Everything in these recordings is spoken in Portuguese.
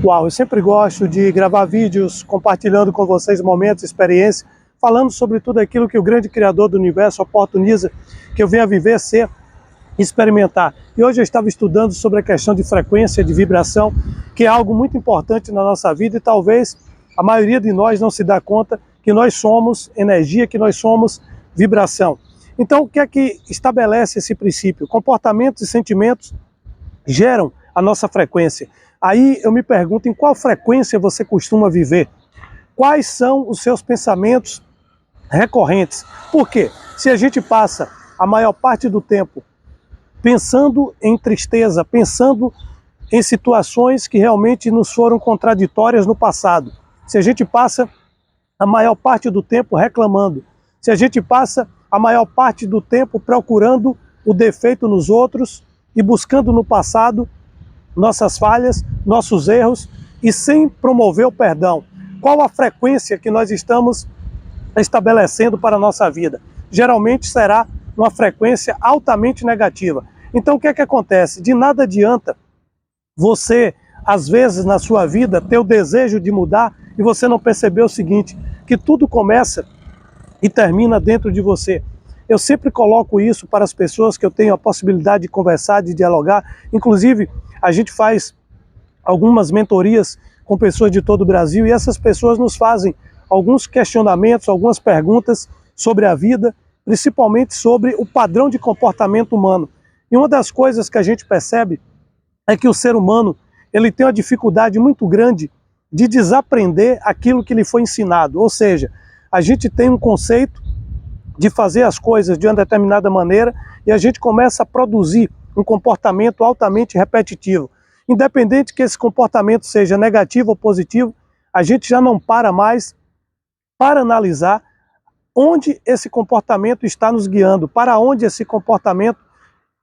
Uau, eu sempre gosto de gravar vídeos compartilhando com vocês momentos, experiências, falando sobre tudo aquilo que o grande Criador do Universo oportuniza que eu venha viver, ser, experimentar. E hoje eu estava estudando sobre a questão de frequência, de vibração, que é algo muito importante na nossa vida e talvez a maioria de nós não se dá conta que nós somos energia, que nós somos vibração. Então o que é que estabelece esse princípio? Comportamentos e sentimentos geram a nossa frequência. Aí eu me pergunto em qual frequência você costuma viver? Quais são os seus pensamentos recorrentes? Por quê? Se a gente passa a maior parte do tempo pensando em tristeza, pensando em situações que realmente nos foram contraditórias no passado, se a gente passa a maior parte do tempo reclamando, se a gente passa a maior parte do tempo procurando o defeito nos outros e buscando no passado nossas falhas, nossos erros e sem promover o perdão, qual a frequência que nós estamos estabelecendo para a nossa vida? Geralmente será uma frequência altamente negativa. Então o que é que acontece? De nada adianta você, às vezes na sua vida, ter o desejo de mudar e você não perceber o seguinte, que tudo começa e termina dentro de você. Eu sempre coloco isso para as pessoas que eu tenho a possibilidade de conversar, de dialogar. Inclusive, a gente faz algumas mentorias com pessoas de todo o Brasil e essas pessoas nos fazem alguns questionamentos, algumas perguntas sobre a vida, principalmente sobre o padrão de comportamento humano. E uma das coisas que a gente percebe é que o ser humano ele tem uma dificuldade muito grande de desaprender aquilo que lhe foi ensinado. Ou seja, a gente tem um conceito de fazer as coisas de uma determinada maneira e a gente começa a produzir um comportamento altamente repetitivo. Independente que esse comportamento seja negativo ou positivo, a gente já não para mais para analisar onde esse comportamento está nos guiando, para onde esse comportamento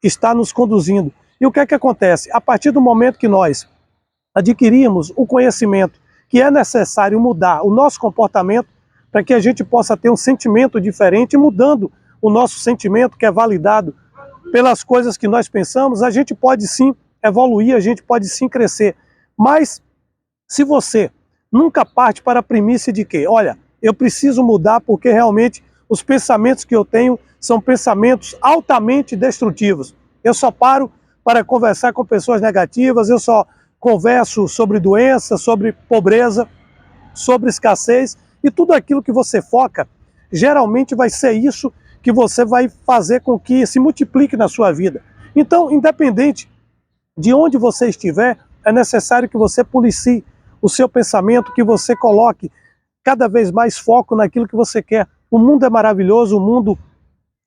está nos conduzindo. E o que é que acontece? A partir do momento que nós adquirimos o conhecimento que é necessário mudar o nosso comportamento para que a gente possa ter um sentimento diferente, mudando o nosso sentimento que é validado pelas coisas que nós pensamos, a gente pode sim evoluir, a gente pode sim crescer. Mas se você nunca parte para a premissa de que, olha, eu preciso mudar porque realmente os pensamentos que eu tenho são pensamentos altamente destrutivos. Eu só paro para conversar com pessoas negativas, eu só converso sobre doença, sobre pobreza, sobre escassez e tudo aquilo que você foca, geralmente vai ser isso que você vai fazer com que se multiplique na sua vida. Então, independente de onde você estiver, é necessário que você policie o seu pensamento, que você coloque cada vez mais foco naquilo que você quer. O mundo é maravilhoso, o mundo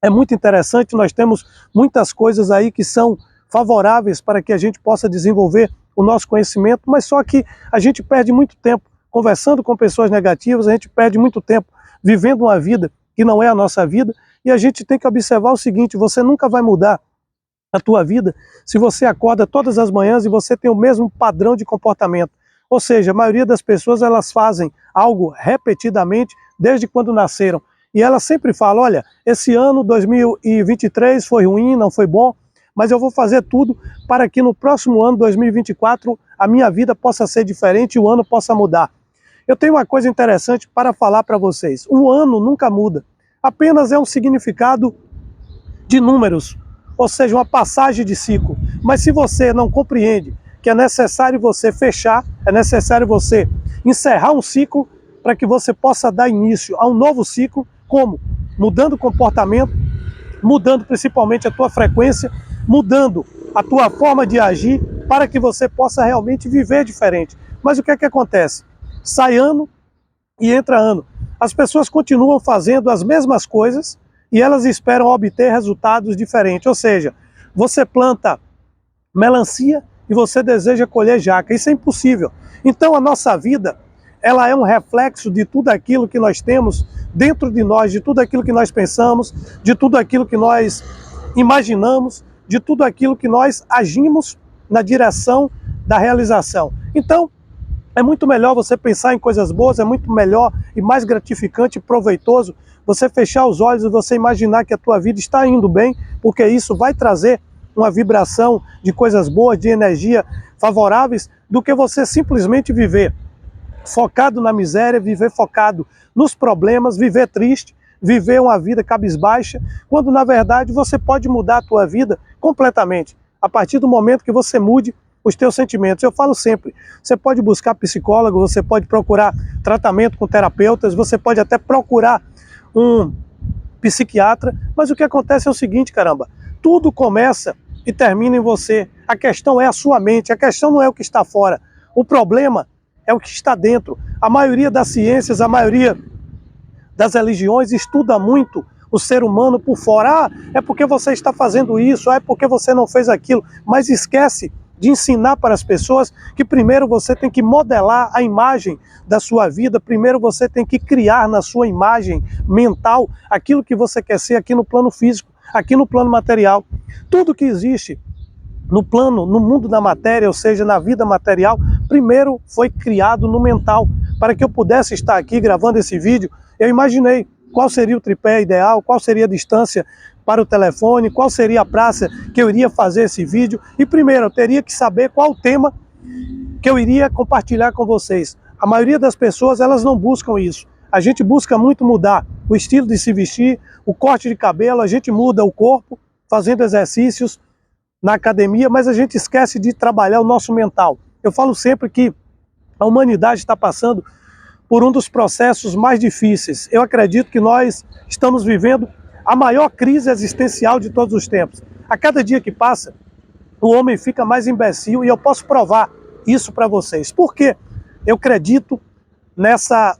é muito interessante, nós temos muitas coisas aí que são favoráveis para que a gente possa desenvolver o nosso conhecimento, mas só que a gente perde muito tempo conversando com pessoas negativas, a gente perde muito tempo vivendo uma vida que não é a nossa vida, e a gente tem que observar o seguinte, você nunca vai mudar a tua vida se você acorda todas as manhãs e você tem o mesmo padrão de comportamento. Ou seja, a maioria das pessoas elas fazem algo repetidamente desde quando nasceram. E elas sempre falam, olha, esse ano 2023 foi ruim, não foi bom, mas eu vou fazer tudo para que no próximo ano, 2024, a minha vida possa ser diferente e o ano possa mudar. Eu tenho uma coisa interessante para falar para vocês. Um ano nunca muda. Apenas é um significado de números, ou seja, uma passagem de ciclo. Mas se você não compreende que é necessário você fechar, é necessário você encerrar um ciclo para que você possa dar início a um novo ciclo, como? Mudando o comportamento, mudando principalmente a tua frequência, mudando a tua forma de agir para que você possa realmente viver diferente. Mas o que é que acontece? Sai ano e entra ano. As pessoas continuam fazendo as mesmas coisas e elas esperam obter resultados diferentes. Ou seja, você planta melancia e você deseja colher jaca. Isso é impossível. Então a nossa vida, ela é um reflexo de tudo aquilo que nós temos dentro de nós, de tudo aquilo que nós pensamos, de tudo aquilo que nós imaginamos, de tudo aquilo que nós agimos na direção da realização. Então, é muito melhor você pensar em coisas boas, é muito melhor e mais gratificante e proveitoso você fechar os olhos e você imaginar que a tua vida está indo bem, porque isso vai trazer uma vibração de coisas boas, de energia favoráveis, do que você simplesmente viver focado na miséria, viver focado nos problemas, viver triste, viver uma vida cabisbaixa, quando na verdade você pode mudar a tua vida completamente, a partir do momento que você mude os teus sentimentos. Eu falo sempre, você pode buscar psicólogo, você pode procurar tratamento com terapeutas, você pode até procurar um psiquiatra, mas o que acontece é o seguinte, caramba, tudo começa e termina em você. A questão é a sua mente, a questão não é o que está fora. O problema é o que está dentro. A maioria das ciências, a maioria das religiões estuda muito o ser humano por fora. Ah, é porque você está fazendo isso, é porque você não fez aquilo, mas esquece de ensinar para as pessoas que primeiro você tem que modelar a imagem da sua vida, primeiro você tem que criar na sua imagem mental aquilo que você quer ser aqui no plano físico, aqui no plano material. Tudo que existe no plano, no mundo da matéria, ou seja, na vida material, primeiro foi criado no mental. Para que eu pudesse estar aqui gravando esse vídeo, eu imaginei qual seria o tripé ideal, qual seria a distância para o telefone, qual seria a praça que eu iria fazer esse vídeo. E primeiro, eu teria que saber qual o tema que eu iria compartilhar com vocês. A maioria das pessoas, elas não buscam isso. A gente busca muito mudar o estilo de se vestir, o corte de cabelo, a gente muda o corpo, fazendo exercícios na academia, mas a gente esquece de trabalhar o nosso mental. Eu falo sempre que a humanidade está passando por um dos processos mais difíceis. Eu acredito que nós estamos vivendo a maior crise existencial de todos os tempos. A cada dia que passa, o homem fica mais imbecil e eu posso provar isso para vocês. Por quê? Eu acredito nessa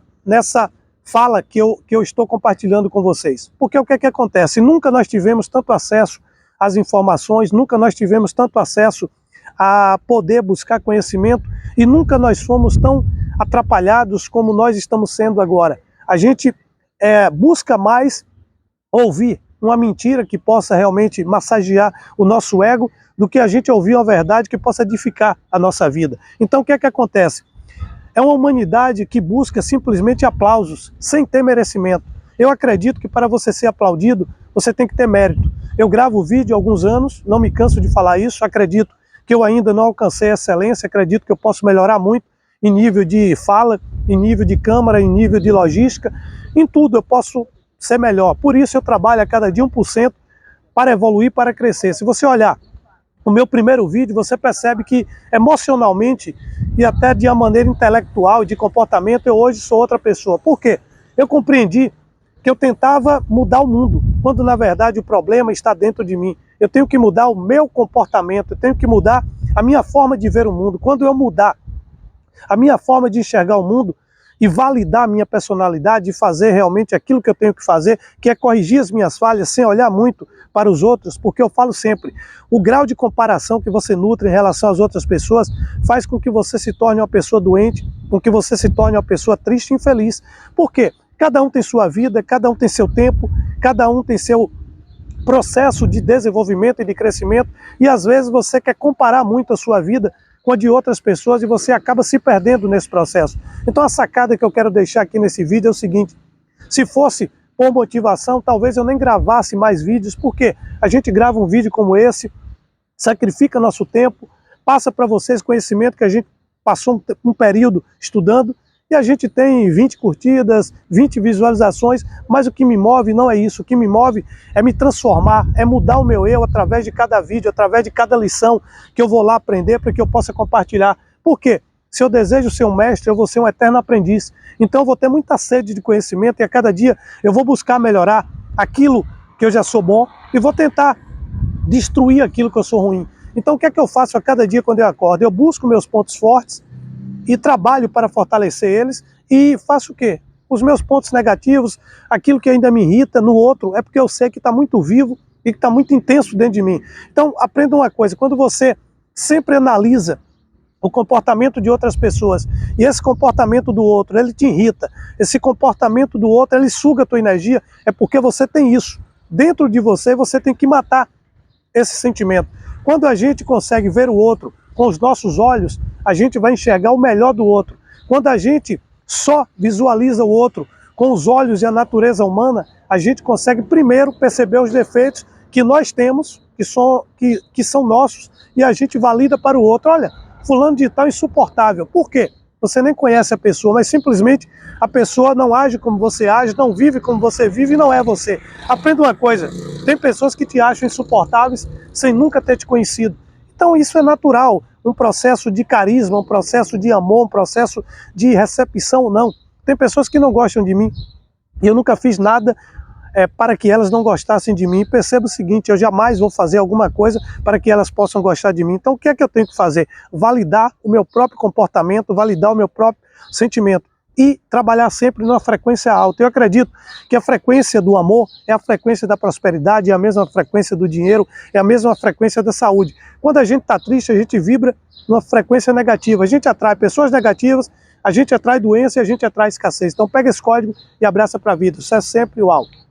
fala que eu estou compartilhando com vocês. Porque o que é que acontece? Nunca nós tivemos tanto acesso às informações, nunca nós tivemos tanto acesso a poder buscar conhecimento e nunca nós fomos tão atrapalhados como nós estamos sendo agora. A gente busca mais ouvir uma mentira que possa realmente massagear o nosso ego do que a gente ouvir uma verdade que possa edificar a nossa vida. Então o que é que acontece? É uma humanidade que busca simplesmente aplausos, sem ter merecimento. Eu acredito que para você ser aplaudido, você tem que ter mérito. Eu gravo vídeo há alguns anos, não me canso de falar isso, acredito que eu ainda não alcancei a excelência, acredito que eu posso melhorar muito em nível de fala, em nível de câmera, em nível de logística, em tudo eu posso ser melhor. Por isso eu trabalho a cada dia 1% para evoluir, para crescer. Se você olhar o meu primeiro vídeo, você percebe que emocionalmente e até de uma maneira intelectual e de comportamento, eu hoje sou outra pessoa. Por quê? Eu compreendi que eu tentava mudar o mundo, quando na verdade o problema está dentro de mim. Eu tenho que mudar o meu comportamento, eu tenho que mudar a minha forma de ver o mundo. Quando eu mudar a minha forma de enxergar o mundo e validar a minha personalidade, e fazer realmente aquilo que eu tenho que fazer, que é corrigir as minhas falhas sem olhar muito para os outros, porque eu falo sempre, o grau de comparação que você nutre em relação às outras pessoas faz com que você se torne uma pessoa doente, com que você se torne uma pessoa triste e infeliz. Por quê? Cada um tem sua vida, cada um tem seu tempo, cada um tem seu processo de desenvolvimento e de crescimento, e às vezes você quer comparar muito a sua vida com a de outras pessoas e você acaba se perdendo nesse processo. Então a sacada que eu quero deixar aqui nesse vídeo é o seguinte: se fosse por motivação, talvez eu nem gravasse mais vídeos, porque a gente grava um vídeo como esse, sacrifica nosso tempo, passa para vocês conhecimento que a gente passou um período estudando, e a gente tem 20 curtidas, 20 visualizações, mas o que me move não é isso. O que me move é me transformar, é mudar o meu eu através de cada vídeo, através de cada lição que eu vou lá aprender para que eu possa compartilhar. Por quê? Se eu desejo ser um mestre, eu vou ser um eterno aprendiz. Então eu vou ter muita sede de conhecimento e a cada dia eu vou buscar melhorar aquilo que eu já sou bom e vou tentar destruir aquilo que eu sou ruim. Então o que é que eu faço a cada dia quando eu acordo? Eu busco meus pontos fortes e trabalho para fortalecer eles e faço o quê? Os meus pontos negativos, aquilo que ainda me irrita no outro, é porque eu sei que está muito vivo e que está muito intenso dentro de mim. Então aprenda uma coisa, quando você sempre analisa o comportamento de outras pessoas e esse comportamento do outro, ele te irrita, esse comportamento do outro, ele suga a tua energia, é porque você tem isso. Dentro de você, você tem que matar esse sentimento. Quando a gente consegue ver o outro com os nossos olhos, a gente vai enxergar o melhor do outro. Quando a gente só visualiza o outro com os olhos e a natureza humana, a gente consegue primeiro perceber os defeitos que nós temos, que são nossos, e a gente valida para o outro. Olha, fulano de tal é insuportável. Por quê? Você nem conhece a pessoa, mas simplesmente a pessoa não age como você age, não vive como você vive e não é você. Aprenda uma coisa, tem pessoas que te acham insuportáveis sem nunca ter te conhecido. Então isso é natural, um processo de carisma, um processo de amor, um processo de recepção, não. Tem pessoas que não gostam de mim e eu nunca fiz nada para que elas não gostassem de mim. Perceba o seguinte, eu jamais vou fazer alguma coisa para que elas possam gostar de mim. Então o que é que eu tenho que fazer? Validar o meu próprio comportamento, validar o meu próprio sentimento e trabalhar sempre numa frequência alta. Eu acredito que a frequência do amor é a frequência da prosperidade, é a mesma frequência do dinheiro, é a mesma frequência da saúde. Quando a gente está triste, a gente vibra numa frequência negativa, a gente atrai pessoas negativas, a gente atrai doença e a gente atrai escassez. Então pega esse código e abraça para a vida. Isso é sempre o alto.